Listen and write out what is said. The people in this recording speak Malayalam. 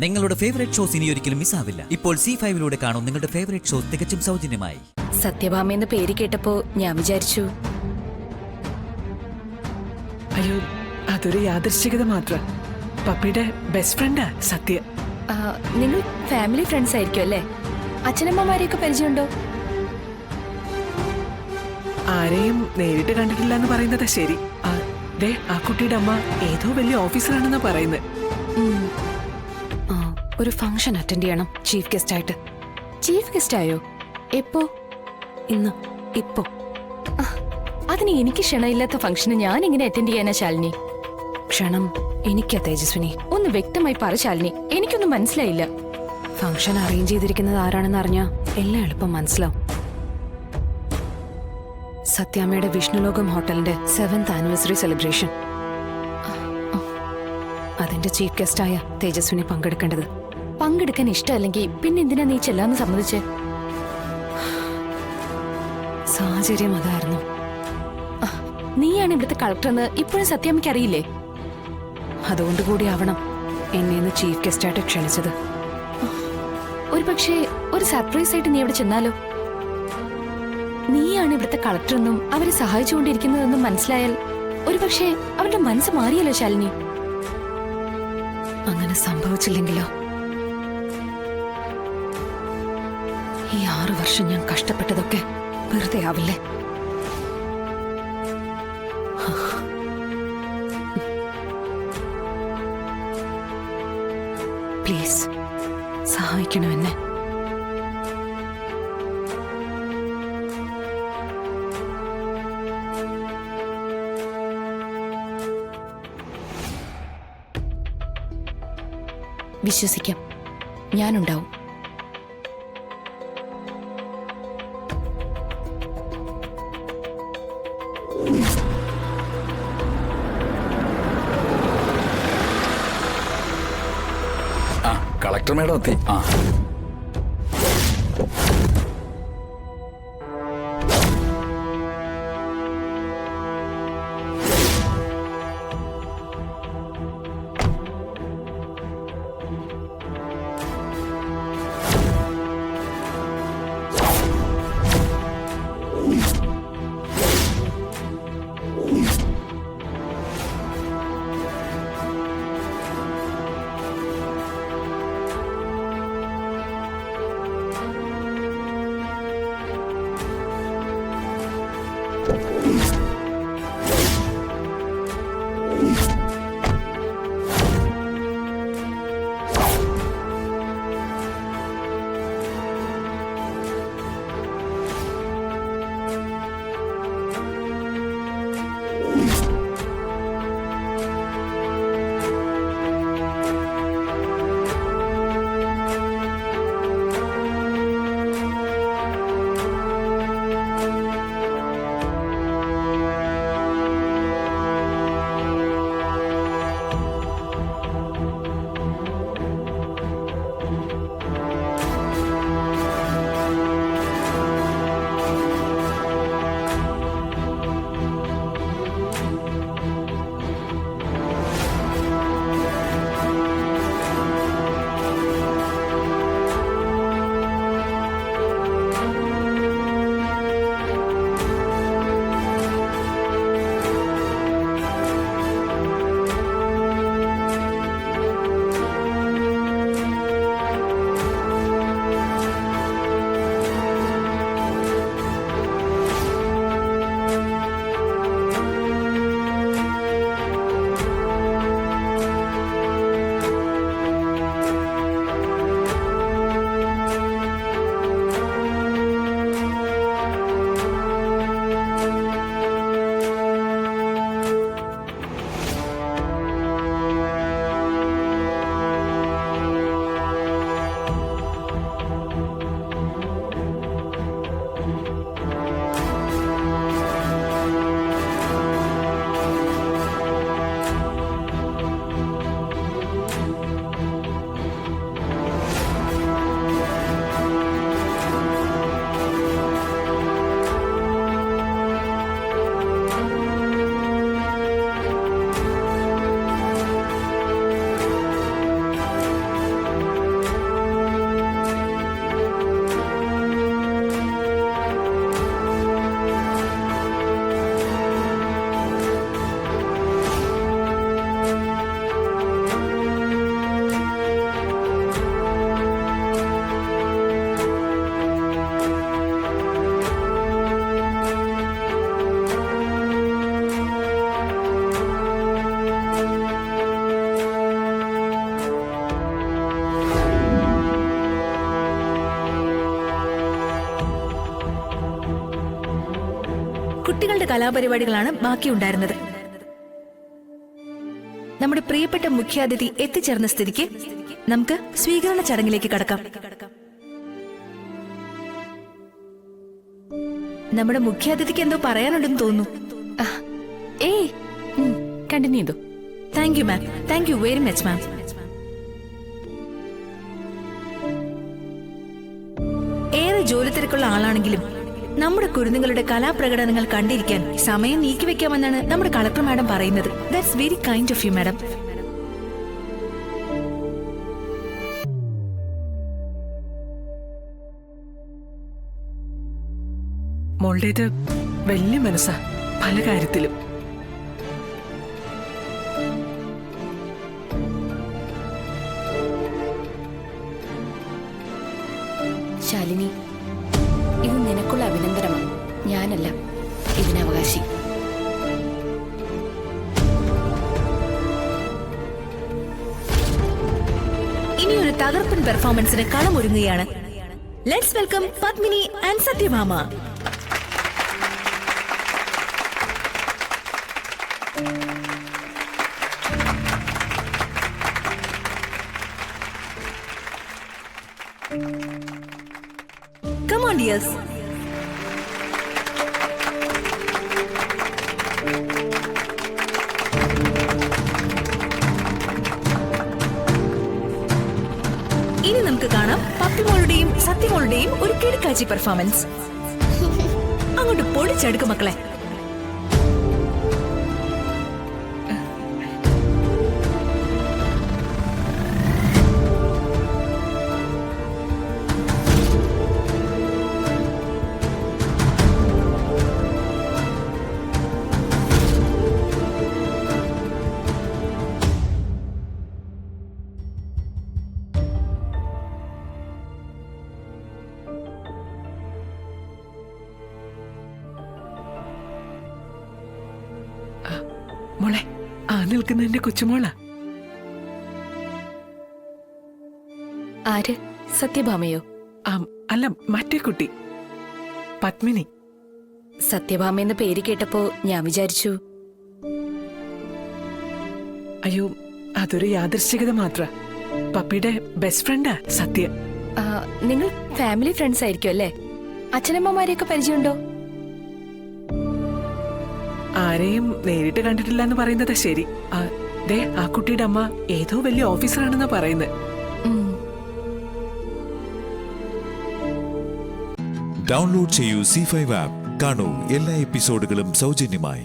നിങ്ങളുടെ ഫേവറേറ്റ് ഷോസ് ഇനി ഒരിക്കലും മിസ്സാവില്ല. ഇപ്പോൾ C5 കാണും നിങ്ങളുടെ ഫേവറേറ്റ് ഷോസ് തികച്ചും സൗജന്യമായി. സത്യഭാമയെന്ന് പേര് കേട്ടപ്പോ ഞാൻ വിചാരിച്ചു അയ്യോ, അതൊരു യാദൃശ്ചികത മാത്രം. പപ്പിയുടെ ബെസ്റ്റ് ഫ്രണ്ടാ സത്യ. നിങ്ങൾ ഫാമിലി ഫ്രണ്ട്സ് ആയിരിക്കും അല്ലേ? അച്ഛനമ്മമാരെയൊക്കെ പരിചയമുണ്ടോ? ആരെയും നേരിട്ട് കണ്ടിട്ടില്ല എന്ന് പറയുന്നതാ ശരി. ആ കുട്ടിയുടെ അമ്മ ഏതോ വലിയ ഓഫീസറാണെന്നാ പറയുന്നത്. ഒരു ഫംഗ്ഷൻ അറ്റൻഡ് ചെയ്യണം ചീഫ് ഗസ്റ്റ് ആയിട്ട്. ചീഫ് ഗസ്റ്റ് ആയോ? എപ്പോ? ഇപ്പോ. അതിന് എനിക്ക് ക്ഷണമില്ലാത്ത ഫംഗ്ഷന് ഞാൻ എങ്ങനെ അറ്റൻഡ് ചെയ്യാനാ ശാലിനി? ക്ഷണം എനിക്കാ തേജസ്വിനി. ഒന്ന് വ്യക്തമായി പറ ശാലിനി, എനിക്കൊന്നും മനസ്സിലായില്ല. ഫംഗ്ഷൻ അറേഞ്ച് ചെയ്തിരിക്കുന്നത് ആരാണെന്ന് അറിഞ്ഞാ എല്ലാം എളുപ്പം മനസ്സിലാവും. സത്യാമ്മയുടെ വിഷ്ണുലോകം ഹോട്ടലിന്റെ 7th ആനിവേഴ്സറി സെലിബ്രേഷൻ. അതിന്റെ ചീഫ് ഗസ്റ്റായ തേജസ്വിനി പങ്കെടുക്കേണ്ടത്. പങ്കെടുക്കാൻ ഇഷ്ടമല്ലെങ്കിൽ പിന്നെ എന്തിനാ നീ ചെല്ലാന്ന് സമ്മതിച്ച്? സാഹചര്യം അതായിരുന്നു. നീയാണ് ഇവിടുത്തെ കളക്ടർ എന്ന് ഇപ്പോഴും സത്യാമ്മയ്ക്ക് അറിയില്ലേ? അതുകൊണ്ട് കൂടി ആവണം എന്നെ ഇന്ന് ചീഫ് ഗസ്റ്റായിട്ട് ക്ഷണിച്ചത്. ഒരു പക്ഷേ ഒരു സർപ്രൈസ് ആയിട്ട് നീ അവിടെ ചെന്നാലോ? നീയാണ് ഇവിടുത്തെ കളക്ടർ എന്നും അവരെ സഹായിച്ചുകൊണ്ടിരിക്കുന്നതെന്നും മനസ്സിലായാൽ ഒരു പക്ഷേ അവരുടെ മനസ്സ് മാറിയല്ലോ ശാലിനി. അങ്ങനെ സംഭവിച്ചില്ലെങ്കിലോ? ഈ 6 വർഷം ഞാൻ കഷ്ടപ്പെട്ടതൊക്കെ വെറുതെ ആവില്ലേ? പ്ലീസ് സഹായിക്കണം എന്നെ. വിശ്വസിക്കാം, ഞാനുണ്ടാവും. കളക്ടർ മേഡം എത്തി. കുട്ടികളുടെ കലാപരിപാടികളാണ് ബാക്കിയുണ്ടായിരുന്നത്. നമ്മുടെ പ്രിയപ്പെട്ട മുഖ്യാതിഥി എത്തിച്ചേർന്ന സ്ഥിതിക്ക് നമുക്ക് സ്വീകരണ ചടങ്ങിലേക്ക് കടക്കാം. നമ്മുടെ മുഖ്യാതിഥിക്ക് എന്തോ പറയാനുണ്ടെന്ന് തോന്നുന്നു. ഏയ് കണ്ടിന്യൂ ചെയ്തു. Thank you ma'am. Thank you very much ma'am. ഏറെ ജോലി തിരക്കുള്ള ആളാണെങ്കിലും നമ്മുടെ കുരുന്നുകളുടെ കലാപ്രകടനങ്ങൾ കണ്ടിരിക്കാൻ സമയം നീക്കിവെക്കാമെന്നാണ് നമ്മുടെ കളക്ടർ മാഡം പറയുന്നത്. That's very kind of you madam. മോളുടേത് വലിയ മനസ്സാ പല കാര്യത്തിലും. ശാലിനി, ഇത് നിനക്കുള്ള അഭിനന്ദനമാണ്, ഞാനല്ല ഇതിനവകാശി. ഇനിയൊരു തകർപ്പൻ പെർഫോമൻസിന് കളമൊരുങ്ങുകയാണ്. Let's welcome Padmini and Satyabhama. Come on, dears. ഇനി നമുക്ക് കാണാം പപ്പിമോളുടെയും സത്യമോളുടെയും ഒരു കിടക്കാച്ചി പെർഫോമൻസ്. അങ്ങോട്ട് പൊടിച്ചെടുക്കും മക്കളെ. മോളെ, ആ നിൽക്കുന്ന എന്റെ കൊച്ചുമോളാ. ആര്? സത്യഭാമയോ? അല്ല, മറ്റേ കുട്ടി പത്മിനി. സത്യഭാമ എന്ന പേര് കേട്ടപ്പോ ഞാൻ വിചാരിച്ചു. അയ്യോ, അതൊരു യാദൃശ്ചികത മാത്ര. പപ്പിയുടെ ബെസ്റ്റ് ഫ്രണ്ടാ സത്യ. നിങ്ങൾ ഫാമിലി ഫ്രണ്ട്സ് ആയിരിക്കും അല്ലേ? അച്ഛനമ്മമാരെയൊക്കെ പരിചയമുണ്ടോ? ആരെയും നേരിട്ട് കണ്ടിട്ടില്ല എന്ന് പറയുന്നത് ശരി. ദേ, ആ കുട്ടിയുടെ അമ്മ ഏതോ വലിയ ഓഫീസറാണെന്നാ പറയുന്നത്. ഡൗൺലോഡ് ചെയ്യൂ C5 ആപ്പ്. കാണൂ എല്ലാ എപ്പിസോഡുകളും സൗജന്യമായി.